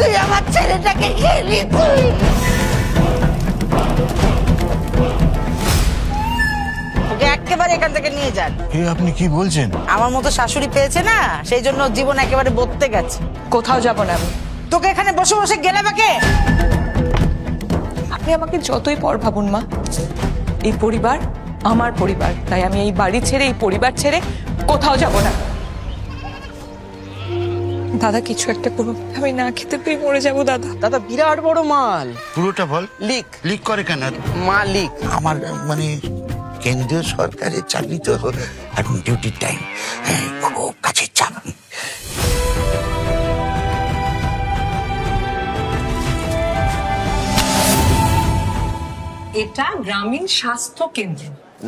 তুই আমার ছেলেটাকে খেলি তুই। ওকে একেবারে এখান থেকে নিয়ে যান। আপনি কি বলছেন? আমার মতো শাশুড়ি পেয়েছে না, সেই জন্য জীবন একেবারে বদলে গেছে। কোথাও যাব না আমি। তোকে এখানে বসে বসে গেলে বাকে। আপনি আমাকে যতই পর ভাবুন মা, এই পরিবার আমার পরিবার, তাই আমি এই বাড়ি ছেড়ে, এই পরিবার ছেড়ে কোথাও যাব না। দাদা কিছু একটা করুন, আমি না খেতে পেয়ে মরে যাবো দাদা। দাদা বিরাট বড় মাল। পুরোটা বল। লিক লিক করে কেন? মালিক আমার মানে কেন্দ্রীয় সরকারের চাকরি তো, এখন ডিউটির টাইম, খুব কাছের চাপ। এটা গ্রামীণ স্বাস্থ্য কেন্দ্র।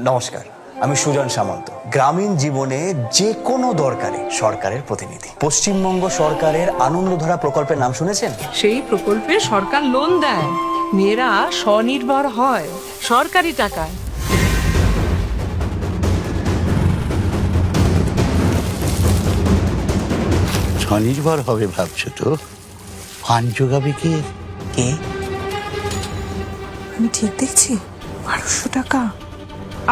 নমস্কার, আমি সুজন সামন্ত, গ্রামীণ জীবনে যে কোনো দরকারে সরকারের প্রতিনিধি। পশ্চিমবঙ্গ সরকারের আনন্দধারা প্রকল্পের নাম শুনেছেন? সেই প্রকল্পে সরকার লোন দেয়, মেয়েরা স্বনির্ভর হয় সরকারি টাকায়। স্বনির্ভর হবে ভাবছো তো? ফান্ড জোগাবে কে? কে? আমি ঠিক দেখছি? 1200 টাকা।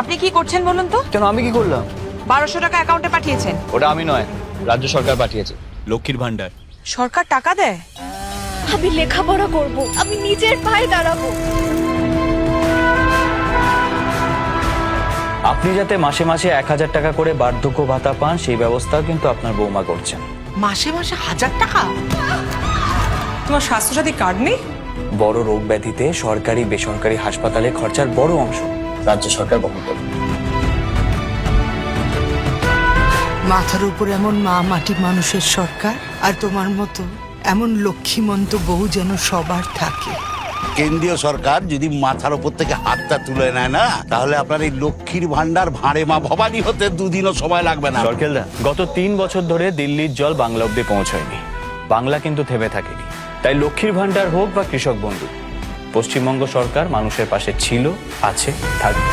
আপনি কি করছেন বলুন তো? কেন, আমি কি করলাম? 1200 টাকা অ্যাকাউন্টে পাঠিয়েছেন। ওটা আমি নয়, রাজ্য সরকার পাঠিয়েছে, লক্ষ্মীর ভান্ডার। সরকার টাকা দেয়? আমি লেখাপড়া করব, আমি নিজের পায়ে দাঁড়াবো। আপনি যাতে মাসে মাসে 1000 টাকা করে বার্ধক্য ভাতা পান, সেই ব্যবস্থাও কিন্তু আপনার বৌমা করছেন। মাসে মাসে 1000 টাকা? তোমার স্বাস্থ্যসাথী কার্ড নেই? বড় রোগ ব্যাধিতে সরকারি বেসরকারি হাসপাতালে খরচার বড় অংশ রাজ্য সরকার বহন করে। মাথার উপর এমন মা মাটি মানুষের সরকার, আর তোমার মতো এমন লক্ষ্মীমন্ত বউ যেন সবার থাকে। কেন্দ্রীয় সরকার যদি মাথার উপর থেকে হাতটা তুলে নেয় না, তাহলে আপনার এই লক্ষ্মীর ভান্ডার ভাঁড়ে মা ভবানী হতে 2 দিনও সময় লাগবে না। সরকেলদা, গত 3 বছর ধরে দিল্লির জল বাংলা অব্দি পৌঁছয়নি। বাংলা কিন্তু থেমে থাকেনি। তাই লক্ষ্মীর ভান্ডার হোক বা কৃষক বন্ধু, পশ্চিমবঙ্গ সরকার মানুষের পাশে ছিল, আছে, থাকবে।